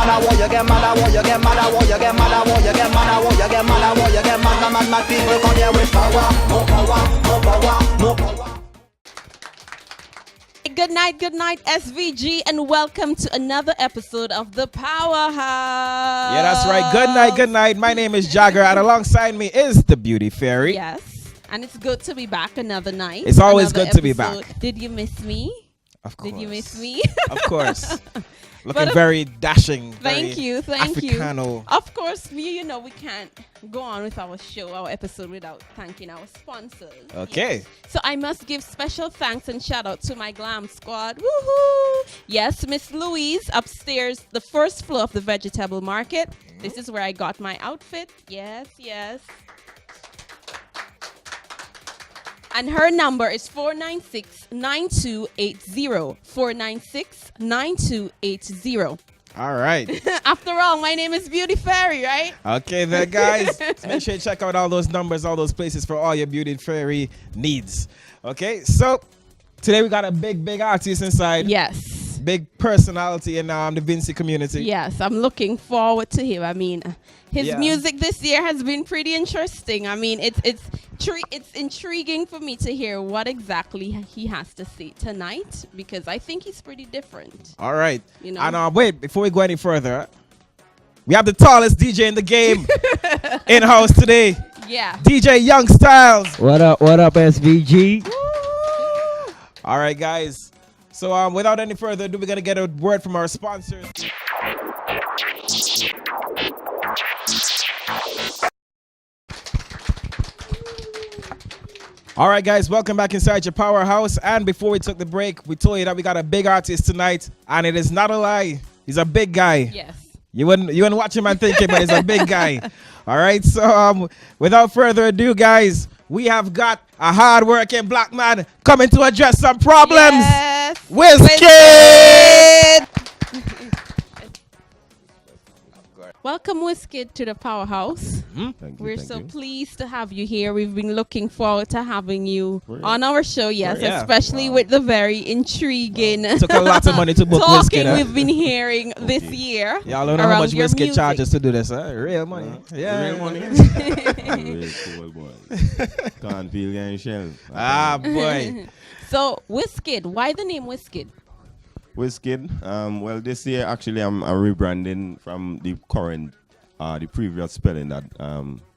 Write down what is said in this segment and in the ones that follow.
mad, what you get mad, what you get mad, what you get mad, what you get mad, what you get mad, what you get mad, people come here with power, more power, more power, more power. Good night, SVG, and welcome to another episode of The Powerhouse. Yeah, that's right. Good night. My name is Jagger, and alongside me is the Beautyfairy. Yes, and it's good to be back another night. It's always good to be back. Did you miss me? Of course. Did you miss me? Of course. Looking very dashing. Thank you. Africano. Of course, you know we can't go on with our show, our episode, without thanking our sponsors. Okay. Yes. So I must give special thanks and shout out to my glam squad. Woohoo! Yes, Miss Louise upstairs, the first floor of the vegetable market. This is where I got my outfit. Yes. And her number is 496-9280. 496-9280. All right. After all, my name is Beautyfairy, right? Okay, then, guys. Make sure you check out all those numbers, all those places for all your Beautyfairy needs. Okay, so today we got a big artist inside. Yes. Big personality in the Vincy community. Yes, I'm looking forward to him. I mean, his music this year has been pretty interesting. I mean, it's intriguing for me to hear what exactly he has to say tonight, because I think he's pretty different. All right. You know? And wait, before we go any further, we have the tallest DJ in the game in-house today. Yeah. DJ Young Styles. What up, SVG? Woo! All right, guys. So without any further ado, we're going to get a word from our sponsors. All right, guys, welcome back inside your powerhouse. And before we took the break, we told you that we got a big artist tonight, and it is not a lie. He's a big guy. Yes. You wouldn't watch him and think it, but he's a big guy. All right, so without further ado, guys, we have got a hard-working black man coming to address some problems. Yes. Wizkid! Welcome, Wizkid, to the Powerhouse. We're so pleased to have you here. We've been looking forward to having you on our show, especially with the very intriguing Took a lot of money to book talking Wizkid. we've been hearing this year. Y'all don't know how much Wizkid charges to do this, huh? Real money. Real money. Real cool boy. Can't feel any shell. Ah, boy. So, Wizkid, why the name Wizkid? Wizkid. Well, this year actually I'm rebranding from the current, the previous spelling that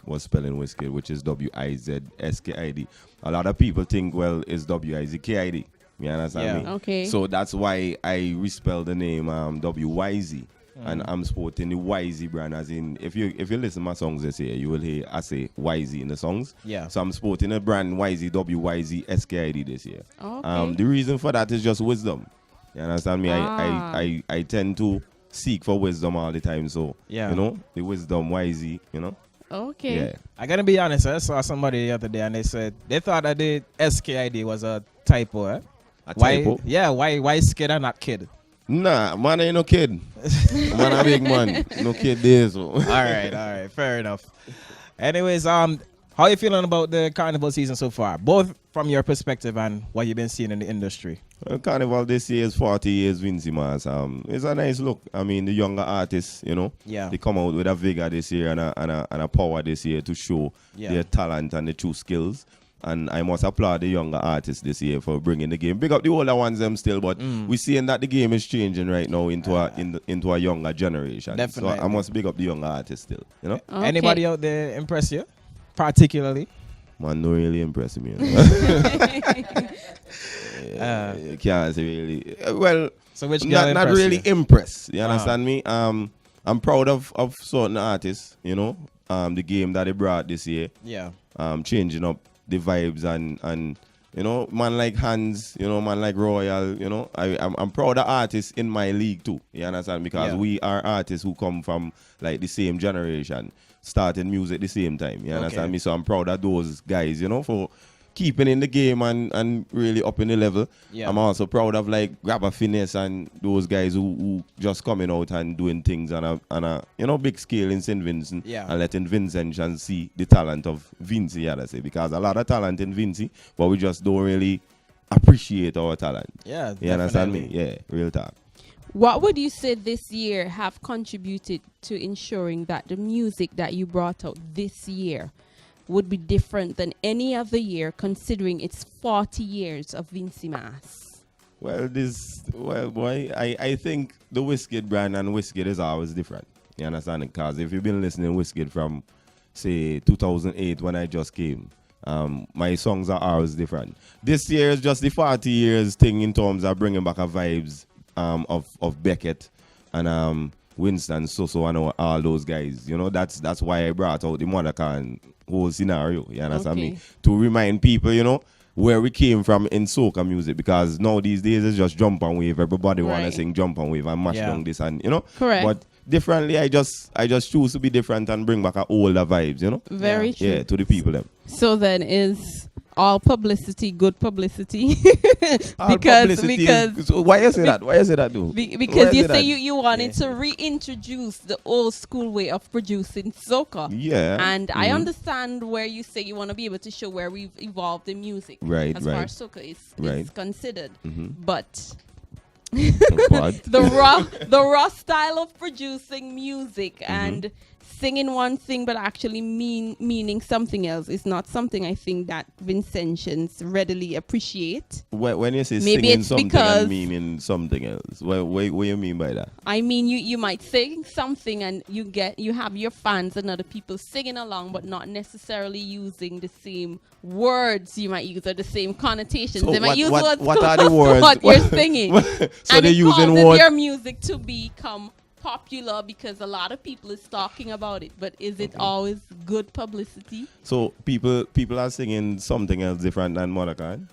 was spelling Wizkid, which is Wizskid. A lot of people think, well, it's Wizkid. You understand me? Okay. So that's why I respelled the name WYZ. And I'm sporting the YZ brand, as in if you listen to my songs this year, you will hear I say YZ in the songs. Yeah. So I'm sporting a brand YZ WYZ this year. Okay. The reason for that is just wisdom. You understand me? I tend to seek for wisdom all the time. So you know, the wisdom YZ, you know. Okay. Yeah. I gotta be honest, I saw somebody the other day and they said they thought that the SKID was a typo, eh? A typo? Why skid and not kid? Nah, man ain't no kid. Man a big man. No kid there, so. All right, fair enough. Anyways, how you feeling about the carnival season so far? Both from your perspective and what you've been seeing in the industry. Well, carnival this year is 40 years Vincy Mars. It's a nice look. I mean, the younger artists, you know, they come out with a vigor this year and a power this year to show their talent and the true skills. And I must applaud the younger artists this year for bringing the game. Big up the older ones them still, but we're seeing that the game is changing right now into a younger generation. Definitely. So I must big up the younger artists still. You know. Okay. Anybody out there impress you, particularly? Man, no really impress me. You know? Can't say really. Well, so which girl not really you? impressed. You understand me? I'm proud of certain artists. You know, the game that they brought this year. Yeah. Changing up the vibes and you know, man like Hans, you know, man like Royal, you know, I'm proud of artists in my league too. You understand? Because we are artists who come from like the same generation, starting music the same time. You understand me? So I'm proud of those guys, you know, for keeping in the game and really up in the level. Yeah. I'm also proud of like Grabber Finesse and those guys who just coming out and doing things on a you know, big scale in St. Vincent and letting Vincentians see the talent of Vincy, I say, because a lot of talent in Vincy, but we just don't really appreciate our talent. Yeah, you understand me? Yeah, real talk. What would you say this year have contributed to ensuring that the music that you brought out this year would be different than any other year, considering it's 40 years of Vincy Mas? Well, boy, I think the Wizkid brand and Wizkid is always different. You understand? Because if you've been listening to Wizkid from, say, 2008 when I just came, my songs are always different. This year is just the 40 years thing in terms of bringing back a vibes of Beckett and Winston, so and all those guys. You know, that's why I brought out the Modakan whole scenario. You understand me? To remind people, you know, where we came from in soca music, because now these days it's just jump and wave. Everybody wanna sing jump and wave and mash down this and, you know. Correct. But differently, I just choose to be different and bring back a older vibes, you know. Very true. Yeah, to the people them. So then, is all publicity good publicity? All publicity why you say that? Why you say that, though? Because you say you wanted to reintroduce the old school way of producing soca. Yeah. And I understand where you say you want to be able to show where we've evolved in music. Right, as far as soca is considered. But But the raw style of producing music and singing one thing but actually meaning something else is not something I think that Vincentians readily appreciate. when you say Maybe singing it's something because and meaning something else, what you mean by that? I mean, you might sing something and you have your fans and other people singing along, but not necessarily using the same words you might use or the same connotations. So they might use words what are close the words? to what you're singing. So and they're it using causes words. your music to become popular because a lot of people is talking about it. But is it always good publicity? So people are singing something else different than Modakan?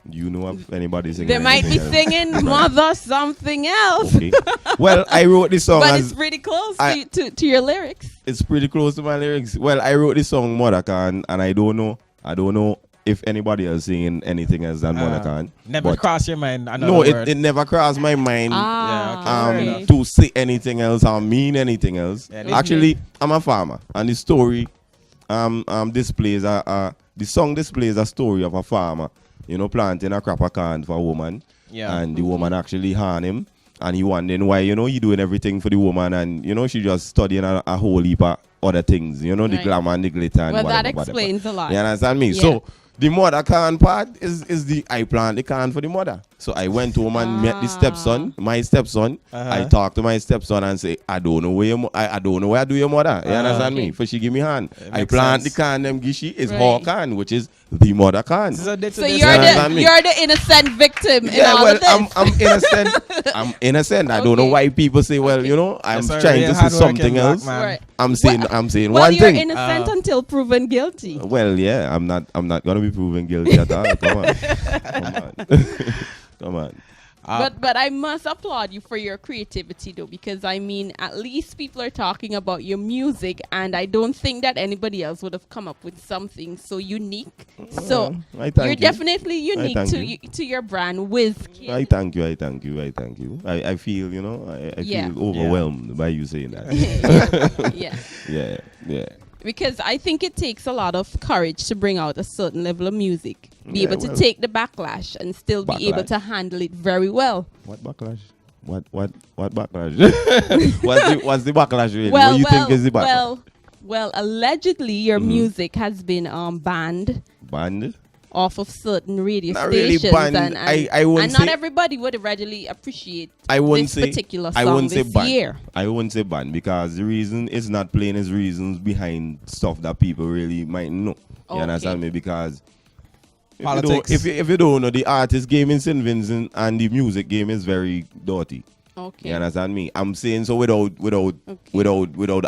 Do you know of anybody singing? They might be anything else? singing Mother something else. Okay. Well, I wrote this song But as it's pretty close to your lyrics. it's pretty close to my lyrics. Well, I wrote this song Modakan, and I don't know if anybody else singing anything else than Modakan. Never crossed your mind. No, it never crossed my mind Okay. to say anything else or mean anything else. Yeah, Actually, I'm a farmer, and the story displays the song displays a story of a farmer, you know, planting a crop of corn for a woman. Yeah. And the woman actually harmed him, and he wondering why, you know, he doing everything for the woman, and you know, she just studying a whole heap of other things, you know, the glamour and the glitter and Well, whatever, that explains a lot. You understand me? Yeah. So the mother can part is I plant the can for the mother. So I went home and met the stepson, my stepson. I talked to my stepson and say, I don't know where I don't know where I do your mother. You understand me? For she give me hand. I plant the can them gishi is her can, which is the mother can. So you're the innocent victim in all of this. I'm innocent. I'm innocent. I don't know why people say, well, you know, I'm trying to say something else. Right. I'm saying Well, one you're thing. innocent until proven guilty. Well, yeah, I'm not gonna be proven guilty at all. Come on. Come on. But I must applaud you for your creativity, though, because I mean, at least people are talking about your music, and I don't think that anybody else would have come up with something so unique. So you're definitely unique to your brand, Wizkid. I thank you. I feel, you know, I feel overwhelmed by you saying that. Yeah. Because I think it takes a lot of courage to bring out a certain level of music, be able to take the backlash and still be able to handle it very well. What backlash? What backlash? what's the backlash really? What do you think is the backlash? Well, allegedly your music has been banned. Banned? Off of certain radio Not stations, really banned. and not everybody would readily appreciate this particular song this year. I wouldn't say banned because the reason it's not playing is reasons behind stuff that people really might know. You understand me? Because if you don't know, the artist game in St. Vincent and the music game is very dirty. Okay. You understand me? I'm saying so without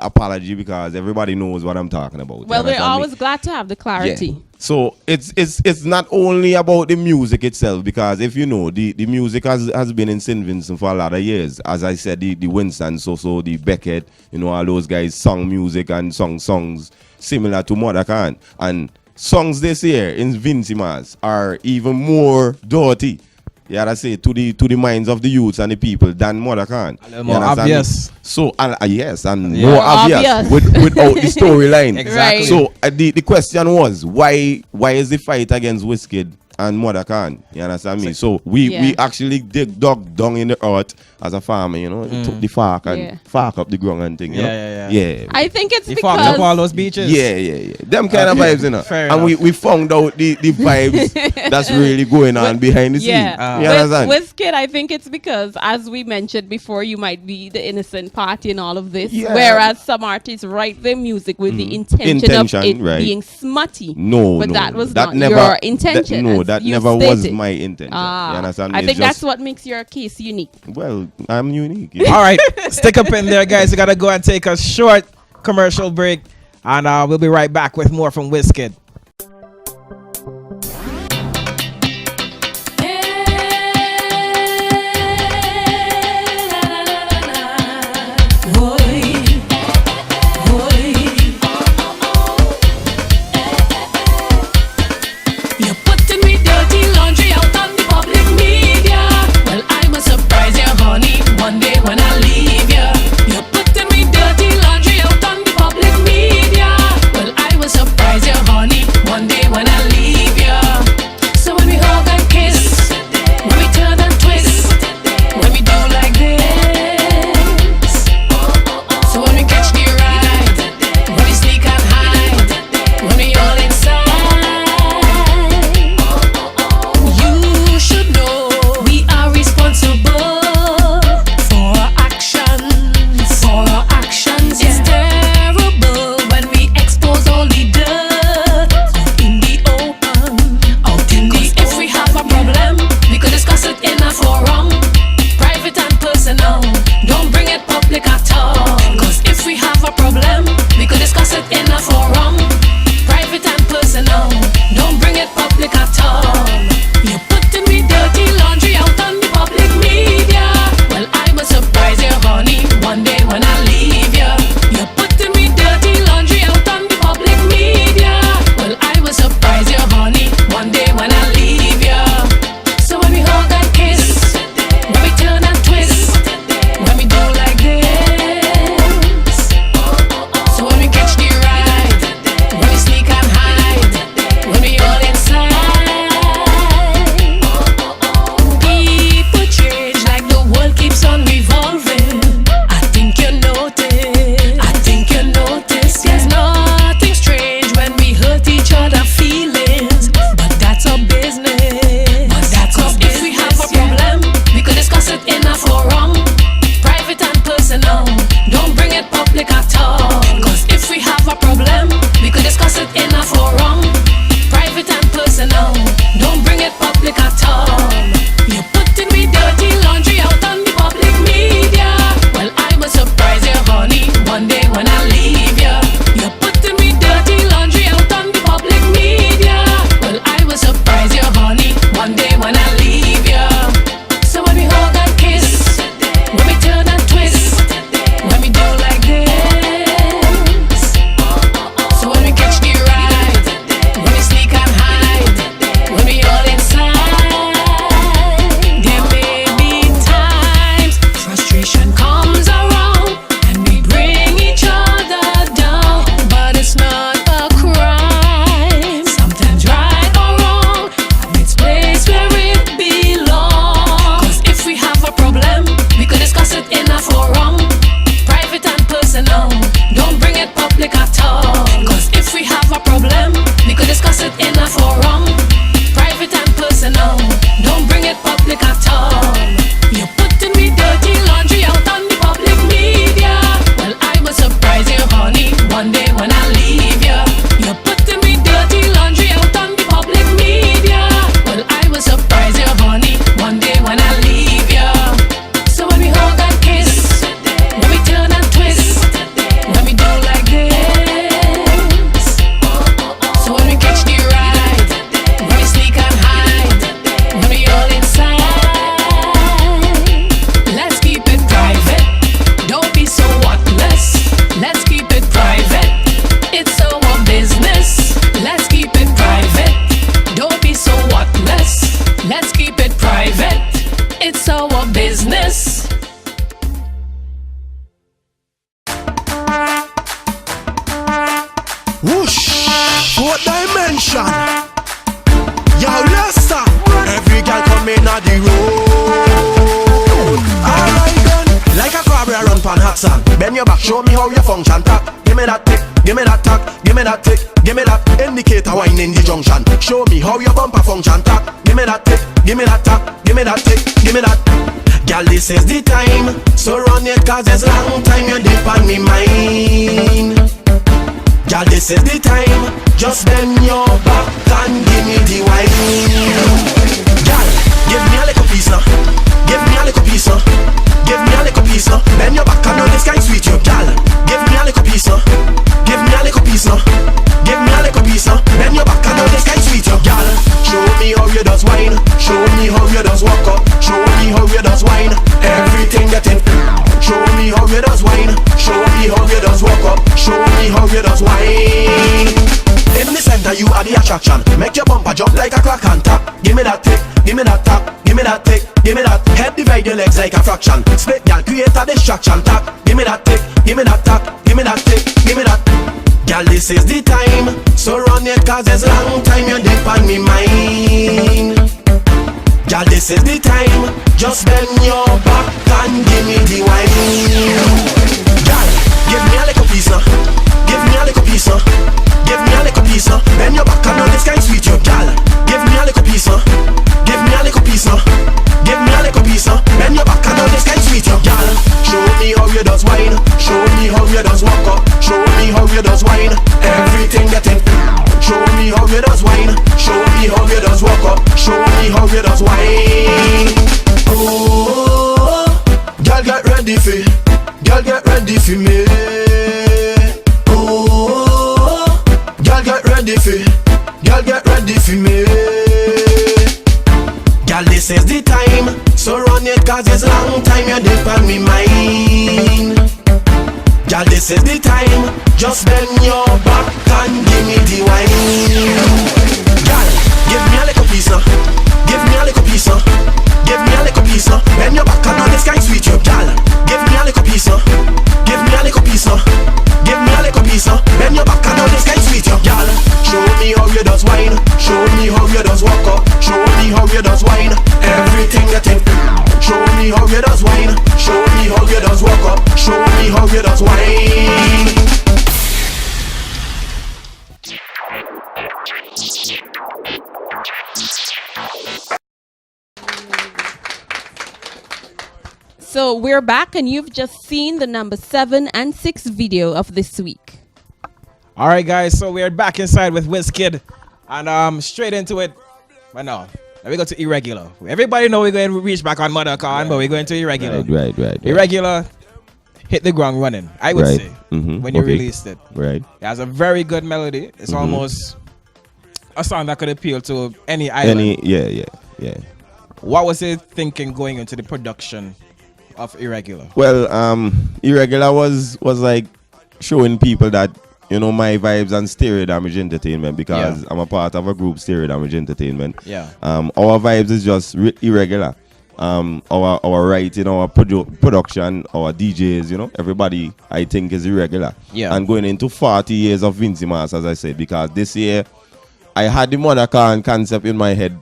apology because everybody knows what I'm talking about. Well, we're always glad to have the clarity. Yeah. So it's not only about the music itself because if you know the music has been in St. Vincent for a lot of years. As I said, the Winston, so the Beckett, you know, all those guys sung music and sung songs similar to Modakan. And songs this year in Vincy Mas are even more dirty. Yeah, I say to the minds of the youths and the people than Modakan. More obvious. So yes, and more obvious without the storyline. Exactly. So the question was why is the fight against Wizkid and mother can. You understand me? So we actually dug down in the earth as a farmer, you know, took the fork and fork up the ground and thing. You know? Yeah. I think it's because up all those beaches. Yeah. Them kind of vibes, you know. And we found out the vibes that's really going on behind the scene. You understand? With Kid, I think it's because, as we mentioned before, you might be the innocent party in all of this. Yeah. Whereas some artists write their music with the intention of it being smutty. But that was not your intention. That never was my intention. You understand? I think that's what makes your case unique. Well, I'm unique. All right, stick up in there, guys. We gotta go and take a short commercial break, and we'll be right back with more from Wizkid. Whoosh! Fourth dimension. Yo, Lester, every girl come in on the road. Alright then, like a crab I run pan Hatsan. Bend your back, show me how you function. Tap, give me that tick, give me that tack, give me that tick, give me that indicator wine in the junction. Show me how your bumper function. Tap, give me that tick, give me that tap, give me that tick, give me that. Girl, this is the time, so run it 'cause it's long time you dip on me mind. Girl, this is the time, just bend your back and give me the wine. Girl, give me a little piece now. Give me a little piece now. Give me a little piece now. Bend your back and know this guy sweet you. Girl, give me a little piece now. Give me a little piece now. Give me a little piece now. Bend your back and know this guy sweet you. Girl, show me how you does wine. Show me how you does walk up. Show me how you does wine. Everything getting. Show me how you does wine. Show me how you does walk up. Show me how you does wine. In the center you are the attraction. Make your bumper jump like a crack and tap. Give me that tick, give me that tap. Give me that tick, give me that. Head divide your legs like a fraction. Split girl, create a distraction. Tap, give me that tick, give me that tap. Give me that tick, give me that. Girl, this is the time, so run it 'cause it's long time you dip on me mind. Girl, this is the time, just bend your back and give me the wine. Girl, give me a little piece now. Give me a little piece now. Give me a little piece now. Bend your back and know this guy sweet you. Girl, give me a little piece now. Give me a little piece now. Give me a little piece now. Bend your back and know this guy sweet you. Girl, show me how you does wine. Show me how you does walk up. Show me how you does wine. Everything getting. Show me how you does wine. Show me how you does walk up. Show me how you does wine. Oh, girl, get ready for. Girl, get ready for me. Oh, girl, get ready for. Girl, get ready for me. Girl, this is the time, so run it 'cause it's long time you dip on me mind. Girl, this is the time, just bend your back and give me the wine. Girl, give me a little piece now. Give me a little piece now. Give me a little piece now. Bend your back and know this guy sweet you. Girl, give me a little piece now. Give me a little piece now. Give me a little piece now. Bend your back and know this guy sweet you. Girl, show me how you does wine. Show me how you does walk up. Show me how you does wine. Everything you think. Show me how you does wine. Show me how you does walk up. Show me how you does wine. So we're back, and you've just seen the number 7 and 6 video of this week. All right, guys. So we're back inside with WizKid, and straight into it. But no, let me go to Irregular. Everybody know we're going to reach back on Mothercon, but we're going to Irregular. Right. Irregular hit the ground running, I would say, when you released it. Right. It has a very good melody. It's almost a song that could appeal to any island. Yeah. What was it thinking going into the production of Irregular? Well, Irregular was like showing people that, you know, my vibes and Stereo Damage Entertainment, because I'm a part of a group, Stereo Damage Entertainment. Yeah. Our vibes is just irregular. Our writing, our production, our DJs, you know, everybody I think is irregular. Yeah. And going into 40 years of Vincy Mars, as I said, because this year I had the Monacan concept in my head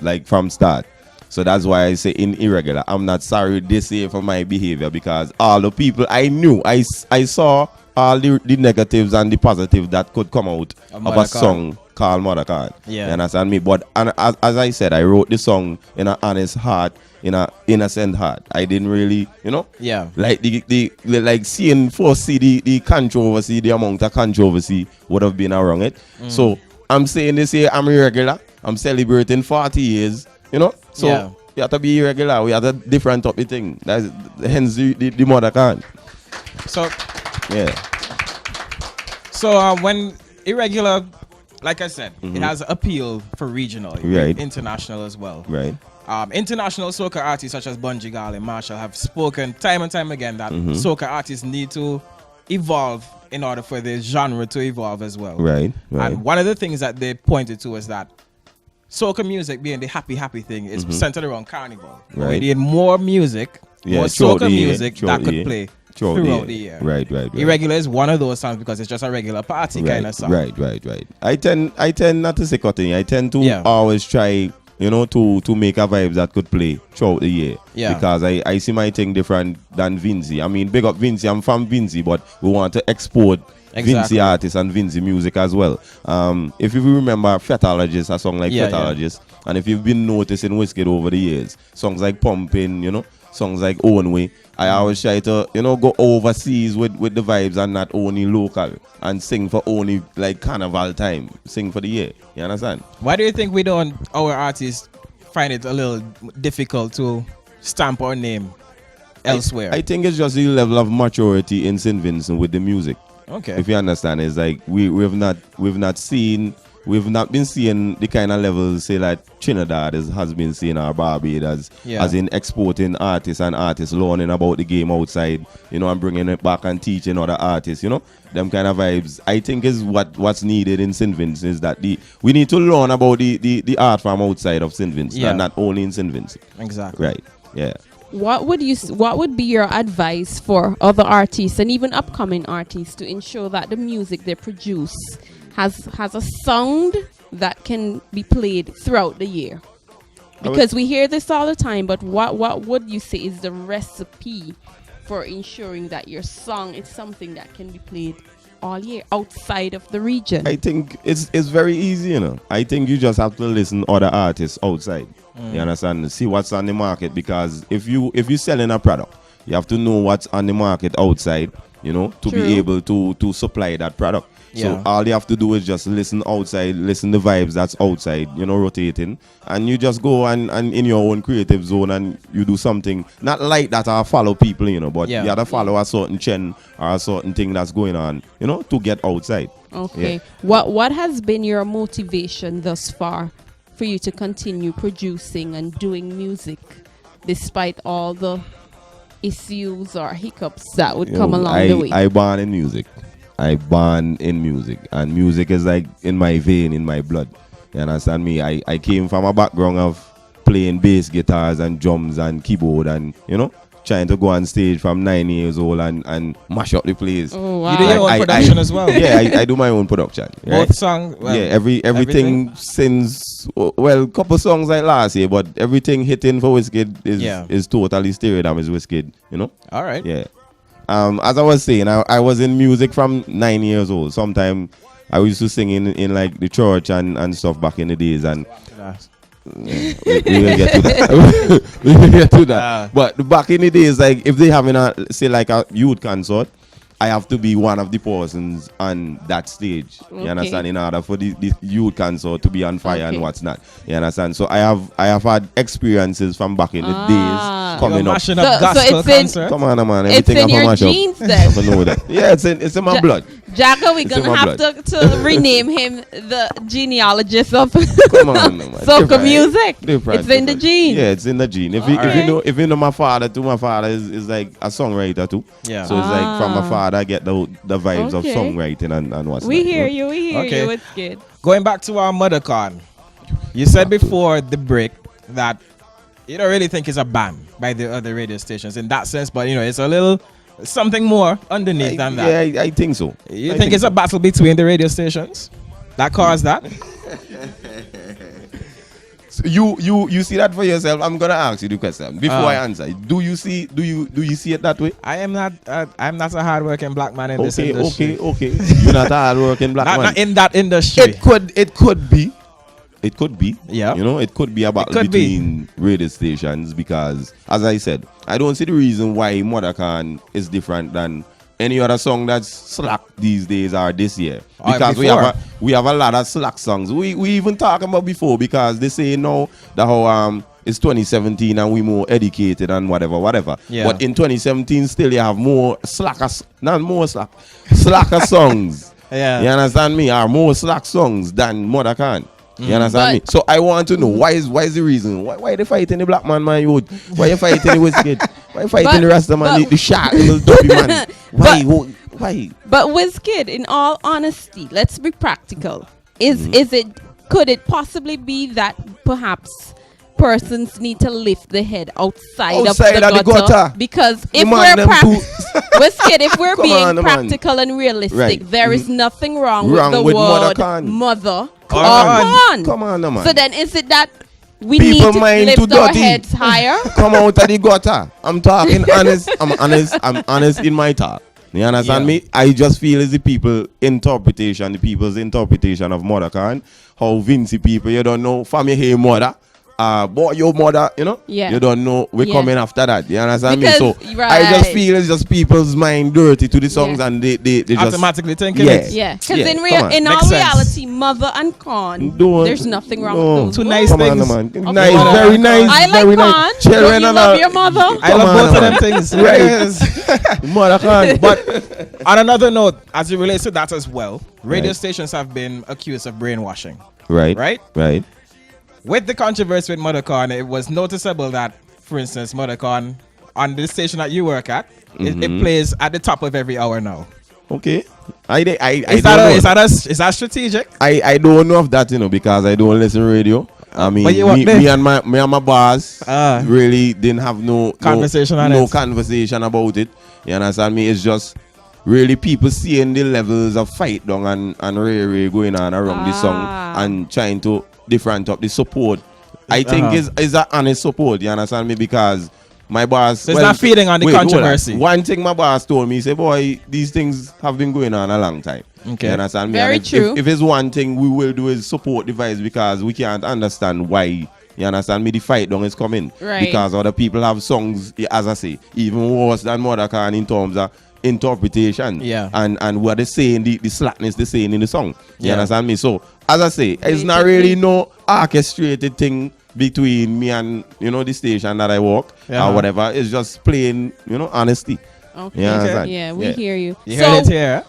like from start. So that's why I say in irregular. I'm not sorry this year for my behavior, because all the people I knew, I saw all the negatives and the positives that could come out of a song called Monacan. Yeah. You understand me? But as I said, I wrote the song in an honest heart, in an innocent heart. I didn't really, you know, like like foresee the controversy, the amount of controversy would have been around it. So I'm saying this year I'm irregular. I'm celebrating 40 years, you know. So you have to be irregular. We have a different type of thing. That's hence the Monacan. So yeah. So when Irregular, like I said, it has appeal for regional, international as well. Right. International soca artists such as Bunji Garl and Marshall have spoken time and time again that soca artists need to evolve in order for the genre to evolve as well. Right. And one of the things that they pointed to is that soca music being the happy thing, it's centered around carnival. Right. We need more music, more throughout soca the year, music throughout that the could year. play Throughout the year. Right. Irregular is one of those songs because it's just a regular party kind of song. Right. I tend not to say cutting. I tend to always try, to make a vibes that could play throughout the year. Yeah. Because I see my thing different than Vinci. I mean, big up Vinci. I'm from Vinci, but we want to export Vinci artists and Vinci music as well. If you remember Fetologist, a song like Fetologist, and if you've been noticing Wizkid over the years, songs like Pumping, songs like Own Way, I always try to, go overseas with the vibes and not only local and sing for only like carnival time, sing for the year. You understand? Why do you think our artists find it a little difficult to stamp our name elsewhere? I think it's just the level of maturity in St. Vincent with the music. Okay. If you understand, it's like we've not been seeing the kind of levels, say, like Trinidad has been seeing, or Barbados, as in exporting artists and artists learning about the game outside, and bringing it back and teaching other artists, them kind of vibes. I think is what's needed in St. Vincent is that we need to learn about the art from outside of St. Vincent, and not only in St. Vincent. Exactly. Right. Yeah. What would be your advice for other artists and even upcoming artists to ensure that the music they produce has a sound that can be played throughout the year? Because we hear this all the time, but what would you say is the recipe for ensuring that your song is something that can be played all year outside of the region? I think it's very easy, I think you just have to listen to other artists outside. You understand? See what's on the market, because if you're selling a product, you have to know what's on the market outside, to be able to supply that product. So all you have to do is just listen outside, listen the vibes that's outside, rotating, and you just go and in your own creative zone and you do something not like that or follow people, but you have to follow a certain trend or a certain thing that's going on, to get outside. Okay. Yeah. What has been your motivation thus far for you to continue producing and doing music despite all the issues or hiccups that would come along the way? I born in music. And music is like in my vein, in my blood. You understand me? I came from a background of playing bass guitars and drums and keyboard and, trying to go on stage from 9 years old and mash up the place. Oh, wow. You do your own production as well? Yeah, I do my own production. Right? Both songs? Well, everything since, couple songs like last year, but everything hitting for Wizkid is totally stereo damage Wizkid, All right. Yeah. As I was saying, I was in music from 9 years old. Sometimes I used to sing in like the church and stuff back in the days, and we will get to that. We will get to that. But back in the days, like if they having a youth concert, I have to be one of the persons on that stage. Okay. You understand? In order for the youth concert to be on fire and what's not. You understand? So I have had experiences from back in the days coming up. Mashing up gospel concert. Come on, man. It's in your genes then. I know that. Yeah, it's in my blood. Jagger, we're going to have to rename him the genealogist of Come on, man. soca music. It's in the gene. Yeah, it's in the gene. If you know my father too, my father is like a songwriter too. Yeah. So it's like from my father I get the vibes of songwriting and what's We that, hear you. It's good. Going back to our MotherCon, you said before the break that you don't really think it's a ban by the other radio stations in that sense, but it's a little something more underneath than that. Yeah, I think so. You think it's a battle between the radio stations that caused that? So you see that for yourself? I'm gonna ask you the question before I answer. Do you see it that way? I'm not a hardworking black man in this industry. Okay. You're not a hardworking black man. Not in that industry. It could be. Yeah. It could be a battle between radio stations because, as I said, I don't see the reason why MotherCon is different than any other song that's slack these days or this year. Because we have a lot of slack songs. We even talking about before because they say now that how it's 2017 and we more educated and whatever. Yeah. But in 2017 still you have more slacker songs. Yeah. You understand me? Are more slack songs than MotherCon. You understand me? So I want to know why is the reason? Why they fighting the black man youth? Why you fighting the Wizkid? Why you fighting the rest of man, the shark, the dopey man? Why? But Wizkid, in all honesty, let's be practical. Is it could it possibly be that perhaps persons need to lift the head outside of the gutter? Because if if we're being practical and realistic, there is nothing wrong with the word mother or con. Come on, man. So then is it that we People need to lift our heads higher? Come out of the gutter. I'm talking honest. I'm honest in my talk. You understand me? I just feel it's the people's interpretation of mother con. How Vincy people, you don't know, family hey mother. Boy, your mother, you know, you don't know we're coming after that. You understand me? So I just feel it's just people's mind dirty to the songs and they just automatically thinking it. Yeah, because in all reality, mother and con, there's nothing wrong with those. Two nice things. Nice, very nice. I like very con. Nice. Children Don't you love your mother? I love both of them things. Right. Mother con. But on another note, as it relates to that as well, radio stations have been accused of brainwashing. Right. With the controversy with Mothercon, it was noticeable that, for instance, Mothercon on the station that you work at, it plays at the top of every hour now. Okay. Is that strategic? I don't know of that, you know, because I don't listen to radio. I mean, me and my boss really didn't have no conversation about it. You understand me? It's just really people seeing the levels of fight down and really going on around the song and trying to different up the support. I think is an honest support. You understand me? Because my boss, so it's not feeding on the controversy. One thing my boss told me, he said, "Boy, these things have been going on a long time." Okay, you understand me? Very true. If it's one thing we will do is support the vibes because we can't understand why. You understand me? The fight down is coming because other people have songs, as I say, even worse than Mother Can in terms of interpretation and what they saying, the slackness they saying in the song. You understand me? So as I say, it's not really no orchestrated thing between me and the station that I work or whatever. It's just plain honesty. Okay. We hear you. You heard it here.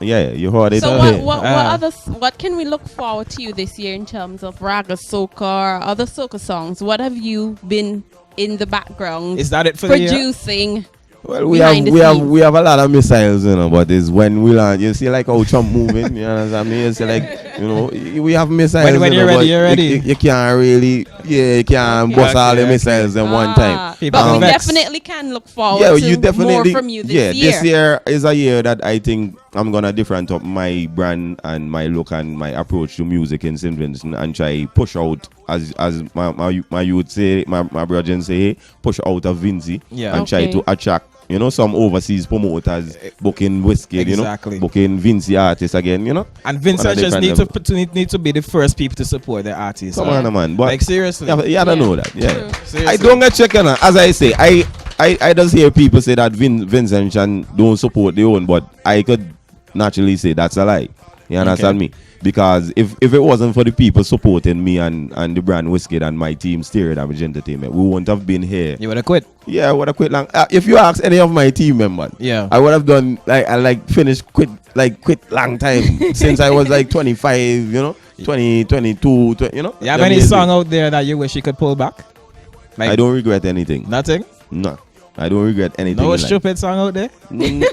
Yeah, you heard it. So what can we look forward to you this year in terms of raga soca or other soca songs? What have you been in the background? Is that it for producing? The year? Well, we have a lot of missiles, but it's when we land. You see like how Trump moving. You understand me? It's like we have missiles. When you're ready, you're ready. You can't really, you can't bust all the missiles in one time. But we definitely can look forward to more from you this year. This year is a year that I think I'm gonna different up my brand and my look and my approach to music in St. Vincent and try push out as my youth say, my brethren say, push out of Vincy and try to attract some overseas promoters booking whiskey, booking Vincy artists again, And Vincy just need to be the first people to support the artists. Come on, man. But like seriously, you don't know that. Yeah, seriously. I don't get checking. As I say, I just hear people say that Vincent don't support their own, but I could naturally say that's a lie. You understand me? Because if it wasn't for the people supporting me and the brand Whiskey and my team Stereo Damage Entertainment, we wouldn't have been here. You would have quit. Yeah, I would have quit long. If you ask any of my team members, I would have done quit long time since I was like 25, 20, 22, You have any song out there that you wish you could pull back? I don't regret anything. Nothing? No. I don't regret anything. No stupid song out there?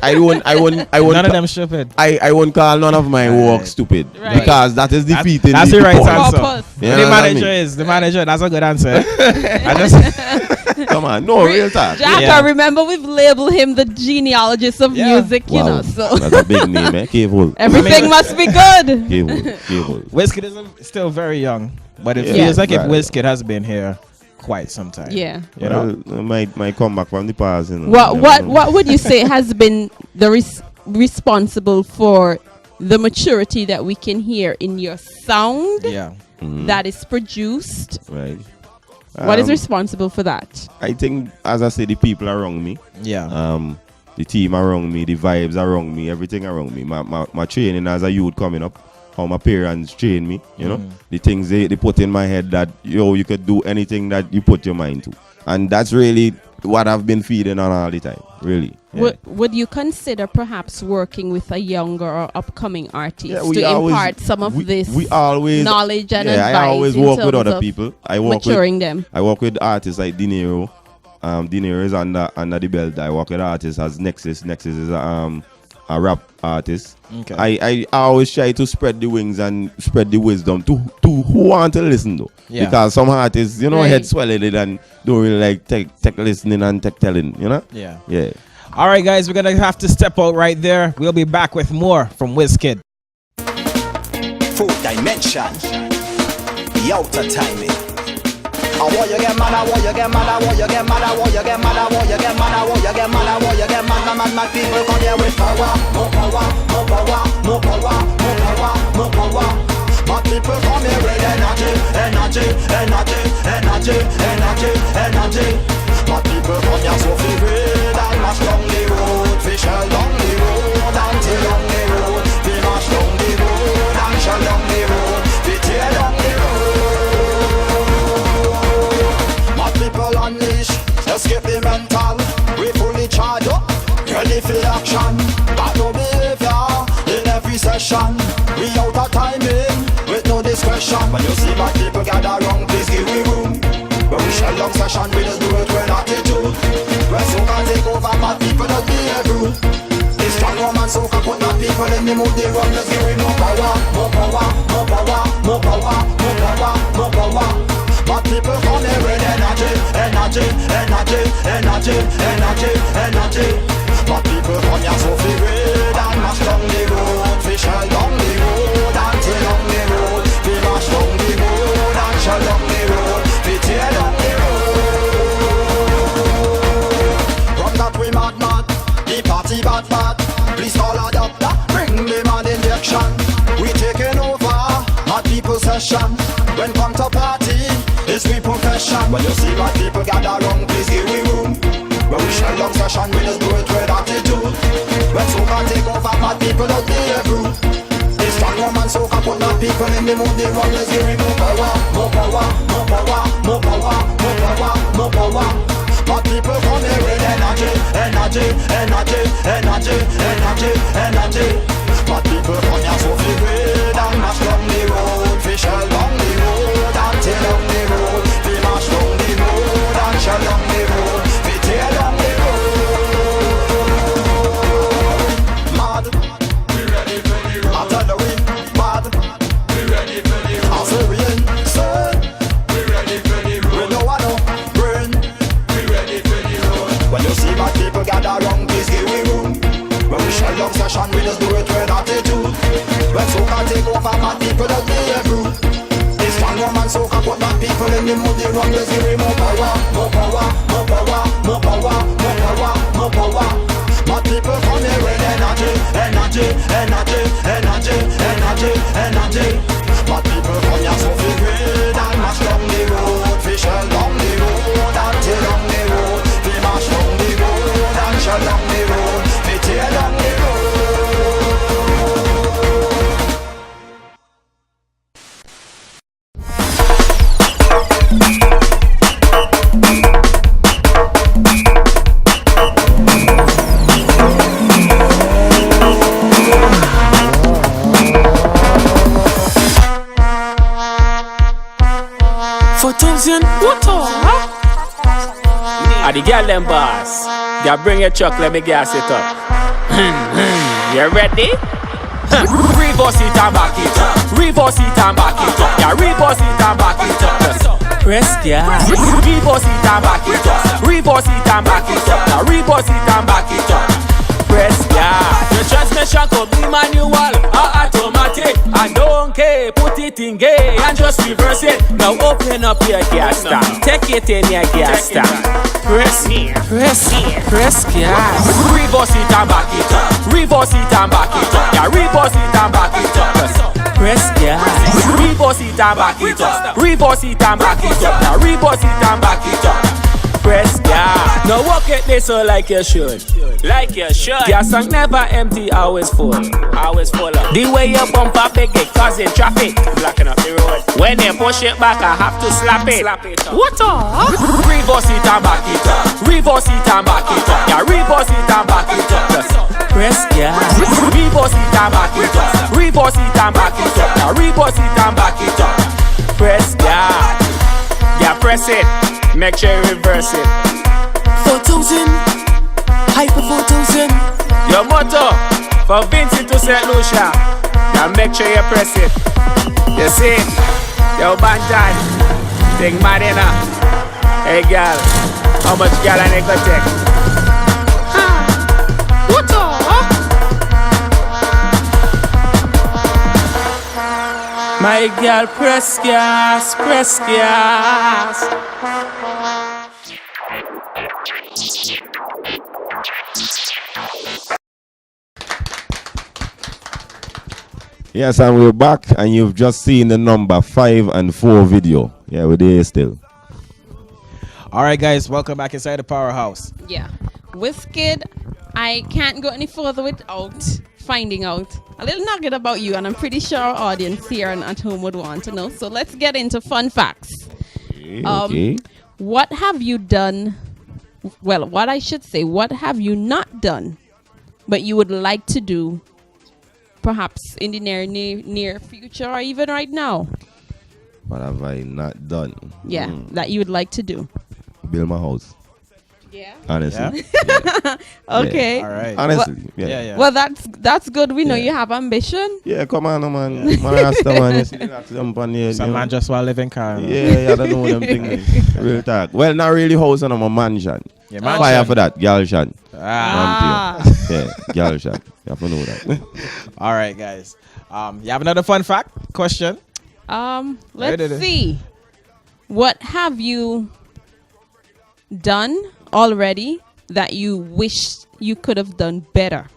I won't none of them stupid. I won't call none of my work stupid because that is defeating. That's the right answer. The manager. That's a good answer. Come on, no real talk. Jagger, remember we've labeled him the genealogist of music, so that's a big name, eh? Careful. Everything must be good. Careful. Whiskey is still very young, but it feels like if Whiskey has been here quite some time. Yeah. Might come back from the past. What would you say has been the responsible for the maturity that we can hear in your sound that is produced? Right. What is responsible for that? I think, as I say, the people around me. Yeah. The team around me, the vibes around me, everything around me. My training as a youth coming up. How my parents train me, the things they put in my head that you could do anything that you put your mind to, and that's really what I've been feeding on all the time, really. Would you consider perhaps working with a younger or upcoming artist to impart some of this knowledge and advice? I always work with other people. I work with artists like Dinero. Dinero is under the belt. I work with artists as Nexus. Nexus is a rap artist. Okay. I always try to spread the wings and spread the wisdom to who want to listen though. Yeah. Because some artists, you know, Right. head swelling it and don't really like take listening and take telling, you know? Yeah. Yeah. All right, guys, we're gonna have to step out right there. We'll be back with more from WizKid. Fourth dimension, the outer timing. I want you get mad, I want you get mad, I want you get mad, I want you get mad, I want you get mad, I want you get mad, I want you get mad, mad people come here with power, more power, more power, more power, more power, more power. Mad people come here with energy, energy, energy, energy, energy, energy. Mad people come here so feel red and mash down the road, fish shell down the road and tear down the road, we mash down the road and shell down the road, we tear down the road. Mad people unleash, escape the mental, we fully charged up, ready for action. Got no behavior in every session, we out of timing with no discretion. When you see my people gather round, please give me room. When we shell down session, we just do it with attitude. When soca take over, mad people not be a group. This strong woman soca put mad people in the mood. They run, let's give me more power, more power, more power, more power, more power, more power. Mad people come here with energy, energy, energy, energy, energy, energy. Mad people come here so feel red and mash down the road. Fish shell down the road and tear down the road. We mash down the road and shell down the road. We tear down the road. From that we mad, the party bad. Please call a doctor, bring me mad injection. We taking over, mad people session. When come to party, it's we profession. When you see mad people gather round, please give me room. When we shell down session, we just do it with attitude. When soca take over, mad people don't be a group. This strong woman soca put mad people in the mood. They run, let's give me more power, more power, more power, more power, more power, more power. Mad people come here with energy, energy, energy, energy, energy, energy. Mad people come here so feel red and mash down the road. Fish shell down the road and tear down the road. We mash down the road and shell down the road. We tear down the road. Mad, we ready for the road. I tell you we mad, we ready for the road. I say we insane, we ready for the road. We know I know brain, we ready for the road. When you see my people gather round, please give me room. When we shell down session, we just do it with attitude. When soca take over, mad people just be a group. This strong woman soca put mad people in the mood. They run, let's give me more power, more power, more power, more power, more power, more power. Mad people come here with energy, energy, energy, energy, energy, energy. Mad people come here so feel red and mash down the road. Fish shell down the road and tear down the road. We mash down the road and shell down the road. We tear down the road. Are the girl them boss? Yeah, bring your truck, let me gas it up. You ready? Reverse it and back it up. Reverse it and back it up. Yeah, reverse it and back it up. Press gas. Reverse it and back it up. Reverse it and back it up. Now reverse it and back it up. Press gas. Your transmission could be manual or automatic. I don't care, put it in gear and just reverse it. Now open up your gas tank. Take it in your gas tank. Press gas. Reverse it and back it up. Reverse it and back it up. Yeah, reverse it and back it up. Press gas. Reverse it and back it up. Reverse it and back it up. Now reverse it and back it up. Press gas. Now walk it this so like you should. Like you should. Gas tank never empty, always full. Always full up. The way you bump up it causing traffic, blocking up the road. When you push it back, I have to slap it. Slap it up. What up? Reverse it and back it up. Reverse it and back it up. Yeah, reverse it and back it up. Press gas. Reverse it and back it up. Reverse it and back it up. Now reverse it and back it up. Press gas. Yeah, press it. Make sure you reverse it. 4,000. Hyper 4,000. Your motto. From Vincent to St. Lucia. Now make sure you press it. You see? Yo, Bantan. Thing mad enough. Hey, girl. How much girl I need to take? What my girl, press gas, press gas. Yes, and we're back, and you've just seen the number 5 and 4 video. Yeah, we're there still. All right, guys, welcome back inside the powerhouse. Yeah. Wizkid, I can't go any further without finding out a little nugget about you, and I'm pretty sure our audience here and at home would want to know. So let's get into fun facts. Okay. What have you done? Well, what I should say, what have you not done, but you would like to do, perhaps in the near future or even right now? What have I not done? Yeah, that you would like to do. Build my house. Yeah. Honestly. Yeah? Okay. All right. Honestly. Yeah. Well, that's good. We know you have ambition. Yeah, come on, man. Man, Rasta, man. You see the jump on here. Some man just want to live in car. Yeah, I don't know them things. Real talk. Well, not really house, and I'm a mansion. Yeah, mansion. Fire for that. Galshan. Ah. Yeah, Galshan. You have to know that. All right, guys. You have another fun fact question? Let's see. What have you done already that you wish you could have done better?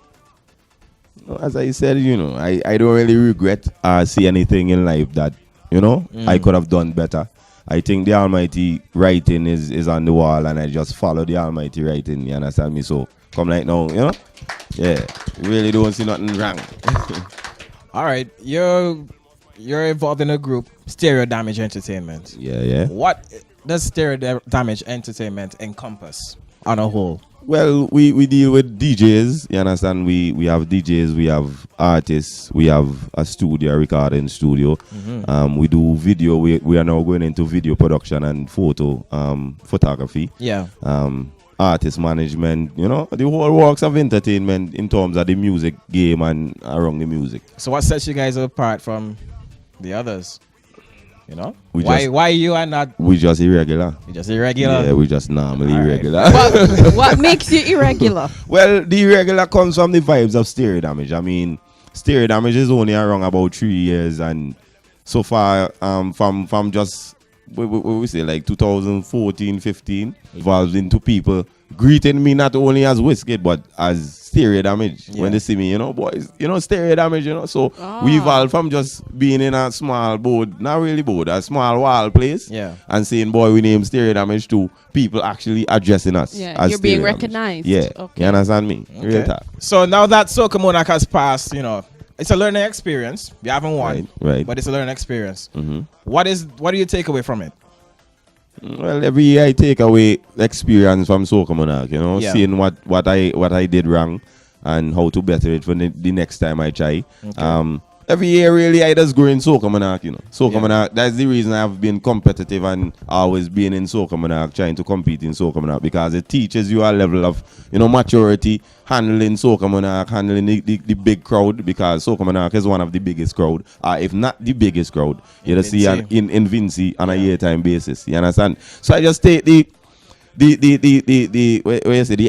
As I said, I don't really regret or see anything in life that, I could have done better. I think the Almighty writing is on the wall, and I just follow the Almighty writing. You understand me? So come like now, yeah, really don't see nothing wrong. All right, you're involved in a group, Stereo Damage Entertainment. Yeah. What does Stereo Damage Entertainment encompass on a whole? Well, we deal with DJs. You understand? We have DJs, we have artists, we have a studio, a recording studio. We do video. We are now going into video production and photography. Yeah. Artist management, the whole works of entertainment in terms of the music game and around the music. So what sets you guys apart from the others? Why you are not? We just irregular. You just irregular. Yeah, we just normally irregular. What makes you irregular? Well, the irregular comes from the vibes of Stereo Damage. I mean, Stereo Damage is only around about 3 years, and so far, from just we say like 2014, 15, evolved into people greeting me not only as Wizkid but as Stereo Damage. When they see me, boys, Stereo Damage, So we evolved from just being in a small board, not really board, a small wall place, and saying, boy, we name Stereo Damage, to people actually addressing us. Yeah, as you're being Stereo recognized. Damage. Yeah, Okay. you understand me? Okay. Real talk. So now that Soca Monarch has passed, it's a learning experience. You haven't won, right. but it's a learning experience. What do you take away from it? Well, every year I take away experience from Soca Monarch, seeing what I did wrong and how to better it for the next time I try. Okay. Every year really I just grow in Soca Monarch, Soca Monarch, that's the reason I've been competitive and always been in Soca Monarch, trying to compete in Soca Monarch, because it teaches you a level of, maturity, handling Soca Monarch, handling the big crowd, because Soca Monarch is one of the biggest crowd, if not the biggest crowd, you just see in Vinci on a year-time basis, you understand? So I just take the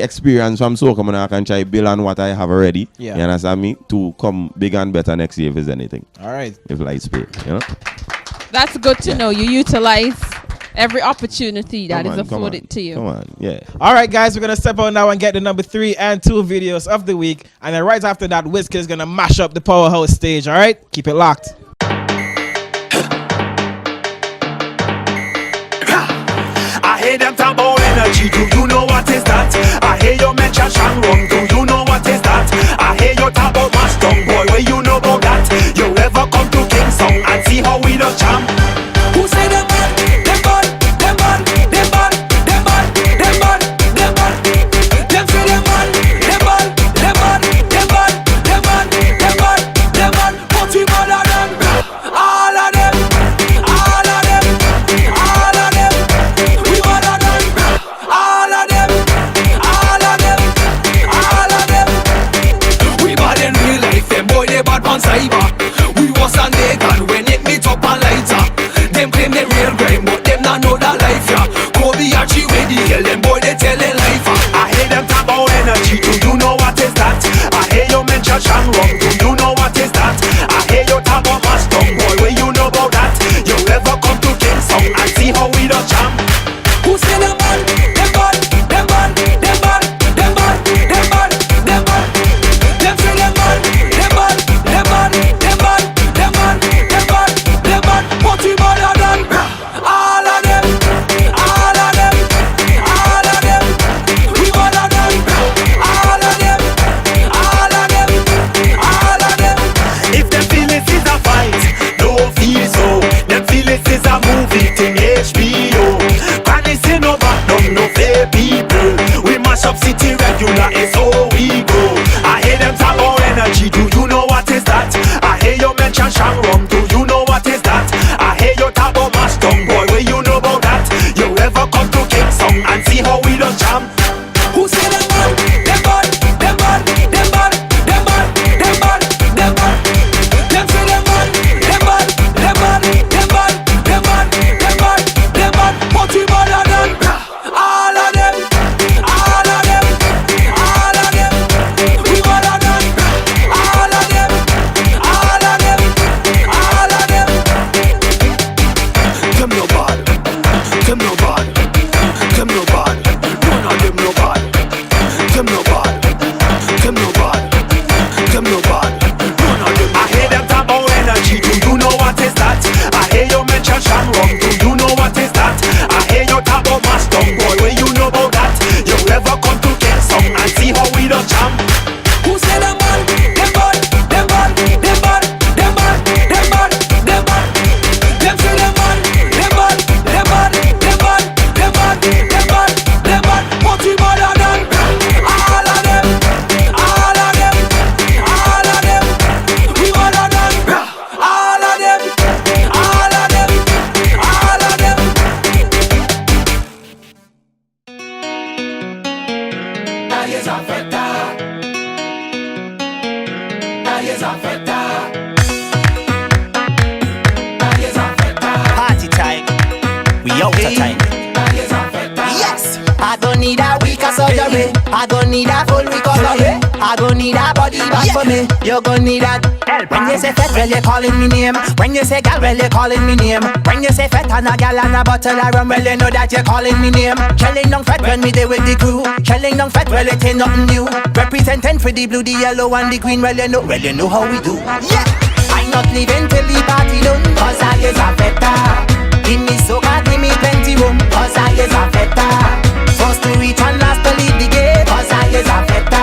experience from Soca Monarch and try build on what I have already. Yeah. You understand me? To come big and better next year if there's anything. All right. If lights pay, That's good to know. You utilize every opportunity that is Come afforded to you. Come on, yeah. All right, guys, we're going to step out now and get the number 3 and 2 videos of the week. And then right after that, Wizkid is going to mash up the Powerhouse stage. All right? Keep it locked. I hear them talk about energy, do you know what is that? I hear you mention Shangrong, do you know what is that? I hear you talk about Mustang, boy, where you know about that? You ever come to Kingston and see how we do champ? Who say them bad? Them bad, them bad, them bad, them bad, them bad, them bad. Them say them bad, them bad, them bad, them bad, them bad, them bad, them bad. But we mad at them, all of them, all of them, all of them. We mad at them, all of them, all of them, all of them. We mad in real bad on cyber. We was on Negan when it meet up on lighter. Them claim they real grime, but them not know that life, yeah. Kobe Archie with the girl, them boy they telling life. I hear them talk about energy, do you know what is that? I hear you mention Shanghai, do you know what is that? I hear you talk about Mustang, boy, where you know about that? You ever come to Kingston and see how we the champ? Who say them bad? Them bad, them bad, them bad, them bad, them bad, them bad. Them say them bad, them bad, them bad, them bad, them bad, them bad, them bad. But we better than all of them, all of them, all of them. We better than all of them, all of them, all of them. If them feel it is a fight, don't feel so. Them feel it is a movie to HBO. No back down, no fair people. We mash up city regular, it's how we go. I hear them talk about energy, do you know what is that? I hear you mention Shanghai, do you know what is that? I hear you talk about Mustang, boy, where you know about that? You ever come to Kingston and see how we done jam? Who say them bad? Them bad, them bad, them bad, them bad, them bad, them bad. Them say them bad, them bad, them bad, them bad, them bad, them bad, them bad. But we better than all of them, all of them, all of them. We better than all of them, all of them, all of them. Them no bad, them no bad, them no bad. None of them no bad. Them no bad, them no bad, them no bad. None of them. I hear them talk about energy. Do you know what is that? I hear you mention Shanghai. Do you know what is that? I hear you talk about Mustang, boy, where you know about that? You ever come to Kingston and see how we done jam? Who say them bad? Them bad, them bad, them bad, them bad, them bad, them bad. Them say them bad, them bad, them bad, them bad, them bad, them bad, them bad. But we better than all of them, all of them, all of them. We better than all of them, all of them, all of them. Nadie se afecta. Nadie se afecta. Nadie se afecta. Party time. We out of time. Nadie se afecta. Yes. I don't need a week of surgery. I don't need a full recovery. I don't need a body back for me. You're gonna need that. When you say fat, well you calling me name. When you say gal, well you calling me name. When you say fat and a gal and a bottle of rum, well you know that you're calling me name. Shelling down fat when we there with the crew. Shelling down fat, well it ain't nothing new. Representing for the blue, the yellow and the green, well you know how we do. Yeah, I'm not leaving till the party done. Cause I is a feta. Give me soca, give me plenty room. Cause I is a feta. First to reach and last to leave the gate. Cause I is a feta.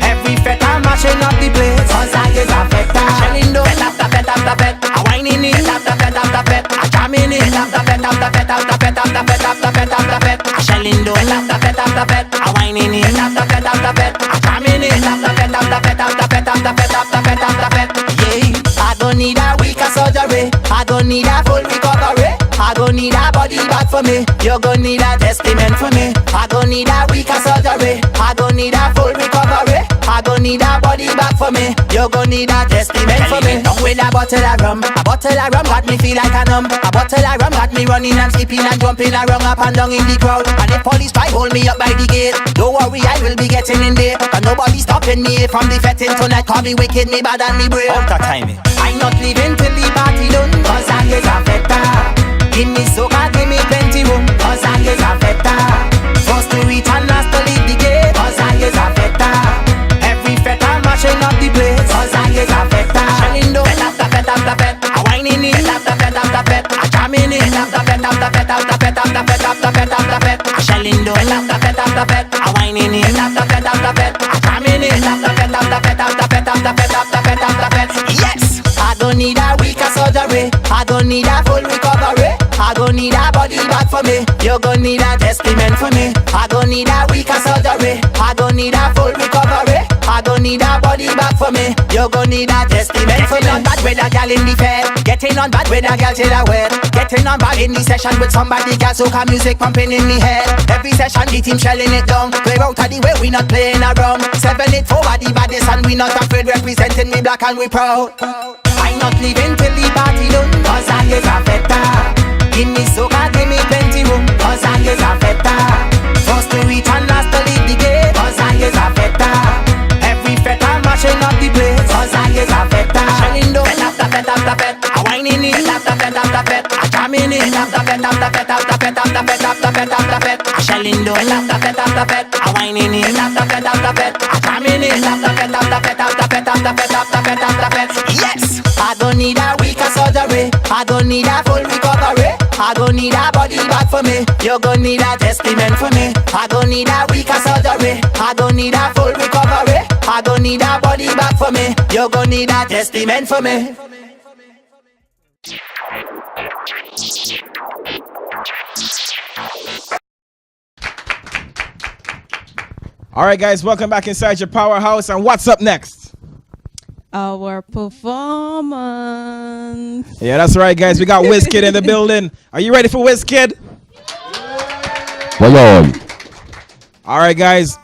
Every feta mashing up the place. Cause I is a feta. Shelling down feta after feta after feta. A whining it after feta after feta. A jamming it after feta after feta after feta after feta after feta after feta. A shelling down feta after feta after feta. A whining it after feta after feta. A jamming it after feta after feta after feta after feta after feta after feta. Yeah, I don't need a week of surgery. I don't need a full recovery. I don't need a body back for me. You're gonna need a testament for me. I don't need a week of surgery. I don't need a full recovery. I don't need a body back for me. You're gonna need a testament for me. Down with a bottle of rum. A bottle of rum got me feel like a numb. A bottle of rum got me running and skipping and jumping around up and down in the crowd. And if police try hold me up by the gate, don't worry, I will be getting in there. And nobody stopping me from the fetting tonight. Call me wicked, me bad and me brave. Out of timing. I'm not leaving till the party done. Cause I is a feta. Give me soca, give me plenty room. Cause I is a feta. First to reach and last to leave the gate. Cause I is a feta. Every feta mashing up the place. Cause I is a feta. Shelling down feta after feta after feta. A whining it after feta after feta. A jamming it after feta after feta after feta after feta after feta after feta. A shelling down feta after feta after feta. A whining it after feta after feta. A jamming it after feta after feta after feta after feta after feta after feta. Yes, I don't need a week of surgery. I don't need a full recovery. I don't need a body back for me. You're gonna need a testament for me. I don't need a week of surgery. I don't need a full recovery. I don't need a body back for me. You're gonna need a testament for me. Not bad with a gal in the fair. Get Getting on bad with a girl till I wet. Getting on bad in the session with somebody, girl, soca music pumping in me head. Every session the team shelling it down. Play out of the way, we not playing around. 7-8 forward the baddest and we not afraid, representing me black and we proud. I not leaving till the party done, cause I is a feta. Give me soca, give me plenty room, cause I is a feta. First to reach and last to leave the gate, cause I is a feta. Every feta mashing up the place, cause I is a feta. Shelling down, after fet, a whining it, after fet, a jamming it, after fet, a shelling down, after fet, a whining it, after fet, a jamming it, after fet. Yes, I don't need a week of surgery, I don't need a full recovery, I don't need a body back for me, you're gonna need a testament for me. I don't need a week of surgery, I don't need a full recovery, I don't need a body back for me, you're gonna need a testament for me. All right, guys, welcome back inside your powerhouse. And what's up next? Our performance. Yeah, that's right, guys. We got WizKid in the building. Are you ready for WizKid? Well, all right, guys.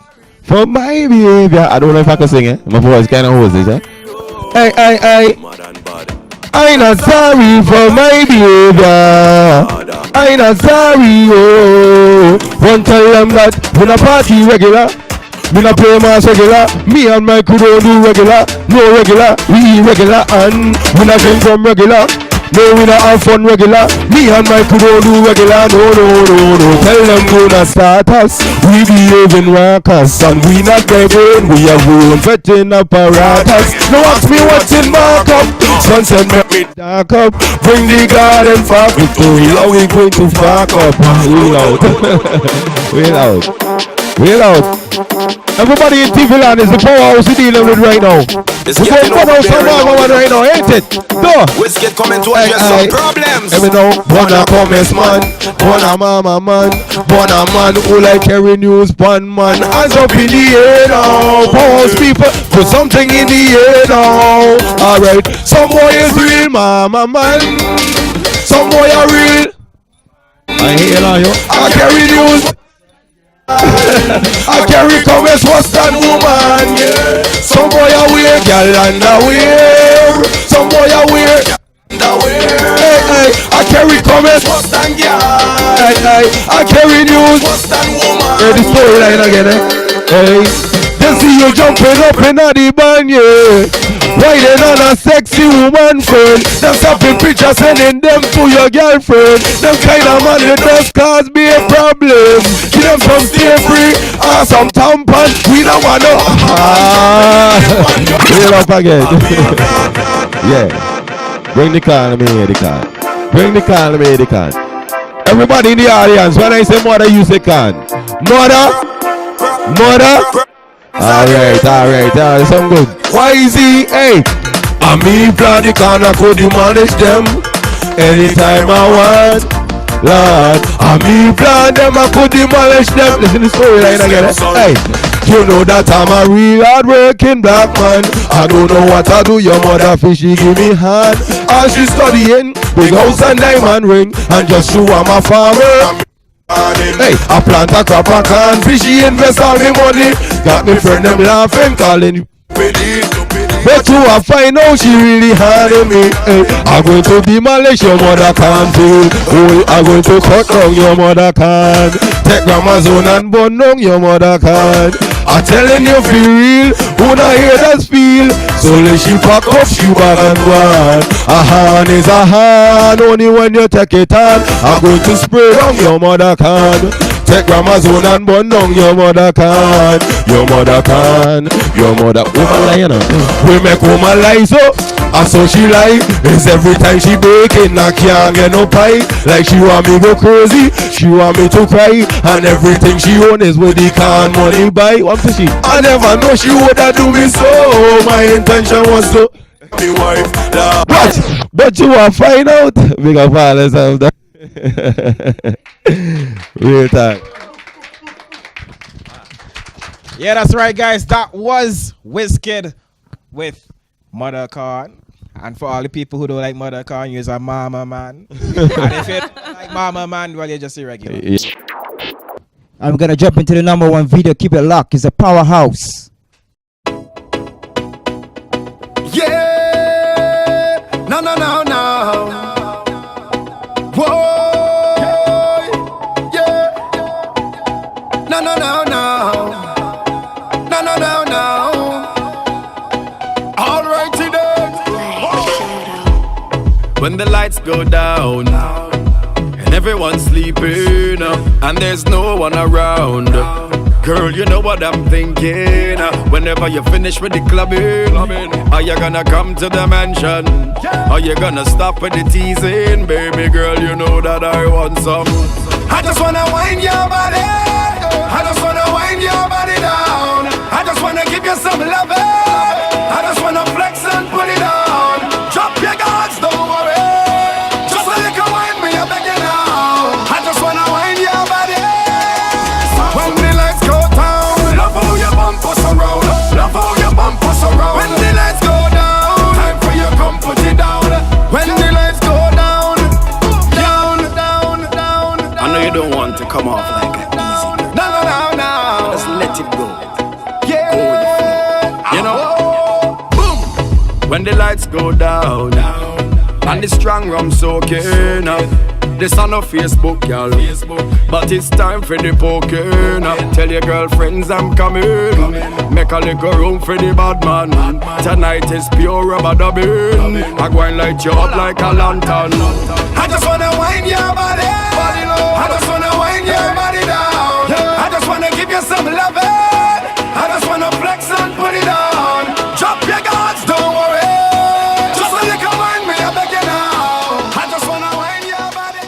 for my behavior, I don't know if I can sing it. My voice kind of hoarse, eh? Hey. I'm not sorry for my behavior. I'm not sorry, oh. One tell them that when a party regular, me not play mass regular. Me and my crew don't do regular, no regular. We irregular and we not drink from regular. No, we not have fun regular. Me and my crew don't do regular. No. Tell them do not start us. We behaving raucous and we not begging. We have we own vetting apparatus. No ask me what's in markup. Sunset make me dark up. Bring the garden for Victoria. We going to fuck up. Wheel out. Everybody in TV land is the powerhouse we're dealing with right now. We're going to come out some more right now, ain't it? Go. WizKid coming to address some problems. Let me know. Wanna comments, man. Wanna mama, man. Wanna man who like carry news, pan, man. Hands up in the air now. Powerhouse people, put something in the air now. Alright. Some boy is real, mama, man. Some boy are real. I hear you. I carry news. I carry comments, what's that woman, yeah. Some boy are weird, girl underwear. Some boy are weird, underwear. Hey, I carry comments, what's that girl. Hey, I carry news, what's that woman. Hey, the storyline again, Hey, they see you jumping up in the band, yeah. Riding on a sexy woman friend. Them snapping pictures, sending them to your girlfriend. Them kind of man that does cause me a problem. Give them some stay free or some tampon. We don't want no. Wheel up again. Yeah. Bring the car, let me hear the car. Bring the car, let me hear the car. Everybody in the audience, when I say mother, you say can. Mother. Alright, some good. Why is he? Hey, I mean, plan the corner, could you manage them anytime I want? Lord, I mean, plan them, I could demolish them. Listen to the storyline again. Hey, you know that I'm a real hard-working black man. I don't know what I do, your mother fishy give me hand. As she studying, big house and diamond ring, and just show I'm a farmer. Hey, I plant a crop, I can't fishy invest all me money. Got me friend them laughing, calling you. But you are find out she really hard me. Hey, I'm going to demolish your mother can't feel. Oh, I'm going to cut down your mother can't. Take grandma's own and burn down your mother can't. I'm telling you feel real, who not hear that feel. So let she pack up, she bag and go on. A hand is a hand, only when you take it on. I'm going to spray down your mother can. Take grandma's own and burn down your mother can. Your mother can. Your mother, woman lie, you know. We make woman lie so. And so she lie. Is every time she breaking, I can't get no pie. Like she want me go crazy, she want me to cry. And everything she own is with the can money buy. What is she? I never know she would have do me so. My intention was to be wife. But you will find out. Big up all yourself. Real time. Yeah, that's right, guys. That was WizKid with Mother Khan. And for all the people who don't like mother, can use a mama man. And if you don't like mama man, well, you're just irregular. I'm gonna jump into the number one video. Keep it locked. It's a powerhouse. Yeah, no, no, no, no. Whoa, yeah, no, no, no, no, no, no, no, no. All right, today. When the lights go down and everyone's sleeping and there's no one around. Girl, you know what I'm thinking. Whenever you finish with the clubbing, are you gonna come to the mansion? Are you gonna stop with the teasing? Baby girl, you know that I want some. I just wanna wind your body. I just wanna wind your body down. I just wanna give you some love. I just wanna flex and put it on. Drop your guards, don't worry. Just so you can wind me, I beg you now. I just wanna wind your body. When the lights go down, love how your bumper surround. Love how your bumper surround. When the lights go down, time for you come put it down. When the lights go down, down, down, down. I know you don't want to come off like that easy. No, no, no, no. Just let it go. Yeah. Go with the flow. You know? Boom. When the lights go down, and the strong rum soaking. This on no Facebook, y'all. But it's time for the poking. Tell your girlfriends I'm coming. Make a little room for the bad man. Tonight is pure rubber dubbing. I go and light you up like a lantern. I just wanna wind your body. I just wanna wind your body down. I just wanna give you some love. I just wanna flex and put it on. Drop your guards, don't worry. Just so you can wind me, I beg you now. I just wanna wind your body.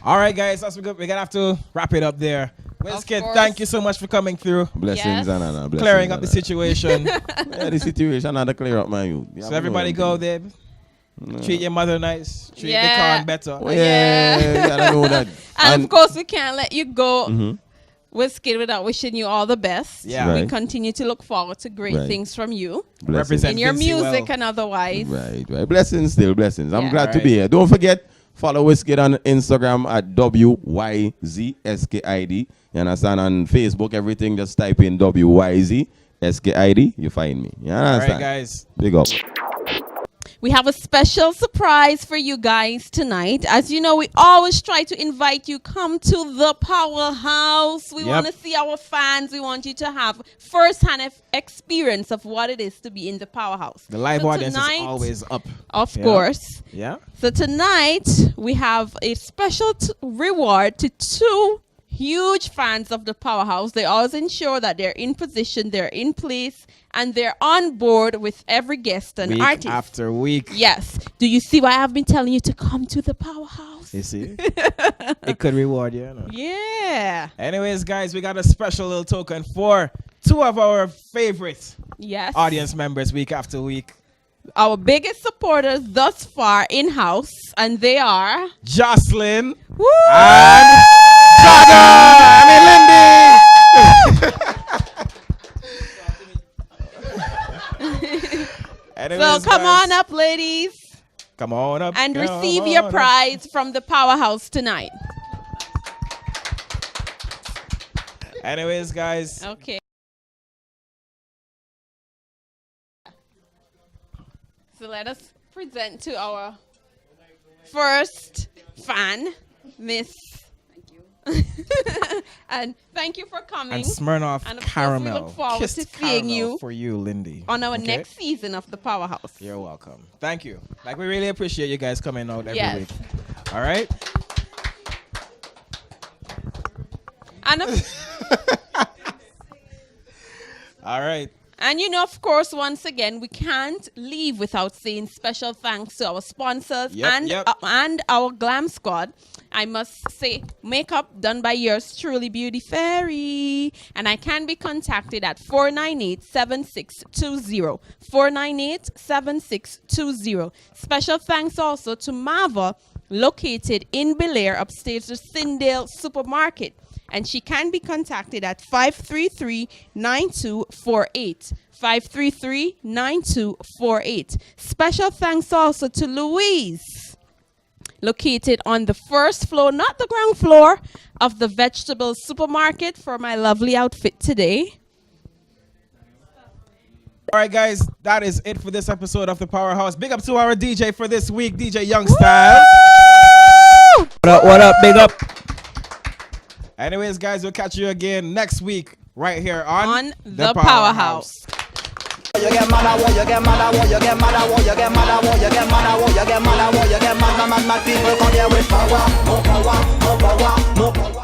All right, guys, we're gonna have to wrap it up there. Wizkid, thank you so much for coming through. Blessings, Yes. Anna. Clearing up the situation. Yeah, the situation had to clear up, man. You So everybody go there. Treat your mother nice. Treat the Yeah. con better. Oh, yeah, you gotta know that. And of course, we can't let you go Mhm. Wizkid without wishing you all the best. Yeah. We Right. continue to look forward to great Right. things from you Blessings. Represent in your Vincy music well. and otherwise. Right. Blessings, still blessings. I'm Yeah. glad to Right. be here. Don't forget, follow Wizkid on Instagram at WYZSKID. You understand? On Facebook, everything, just type in WYZSKID. You find me. You All understand? right, guys. Big up. We have a special surprise for you guys tonight. As you know, we always try to invite you come to the Powerhouse. We Yep. want to see our fans. We want you to have first-hand experience of what it is to be in the Powerhouse. The live So audience tonight, is always up. of Yeah. course. Yeah. So tonight we have a special reward to two huge fans of the Powerhouse. They always ensure that they're in position, they're in place, and they're on board with every guest and Week artist. after week. Yes. Do you see why I've been telling you to come to the Powerhouse? You see? It could reward you. You know? Yeah. Anyways, guys, we got a special little token for two of our favorite Yes. audience members week after week. Our biggest supporters thus far in-house, and they are... Jocelyn Woo! and Jagger. I mean, Lindy. Anyways, So come guys, on up, ladies, Come on up. and come receive your on up. prize from the Powerhouse tonight. Anyways, guys. Okay. So let us present to our first fan, Miss. Thank you. And thank you for coming And Smirnoff And of course, we caramel. look forward Kissed to seeing caramel you for you, Lindy. on our Okay? next season of the Powerhouse. You're welcome. Thank you. Like, we really appreciate you guys coming out every Yes. week. All right? And All right. And you know, of course, once again, we can't leave without saying special thanks to our sponsors and our glam squad. I must say, makeup done by yours truly, Beautyfairy. And I can be contacted at 498-7620. 498-7620. Special thanks also to Mava, located in Bel Air, upstairs the Sindale Supermarket. and she can be contacted at 533-9248. 533-9248. Special thanks also to Louise, located on the first floor, not the ground floor, of the vegetable supermarket for my lovely outfit today. All right, guys, that is it for this episode of the Powerhouse. Big up to our DJ for this week, DJ Youngstyle. What up, big up. Anyways, guys, we'll catch you again next week right here on the Powerhouse. You get mad, you get mad, you get mad, you get mad, you get mad, you get mad, you get mad, people come here with power, more power, more power, more power.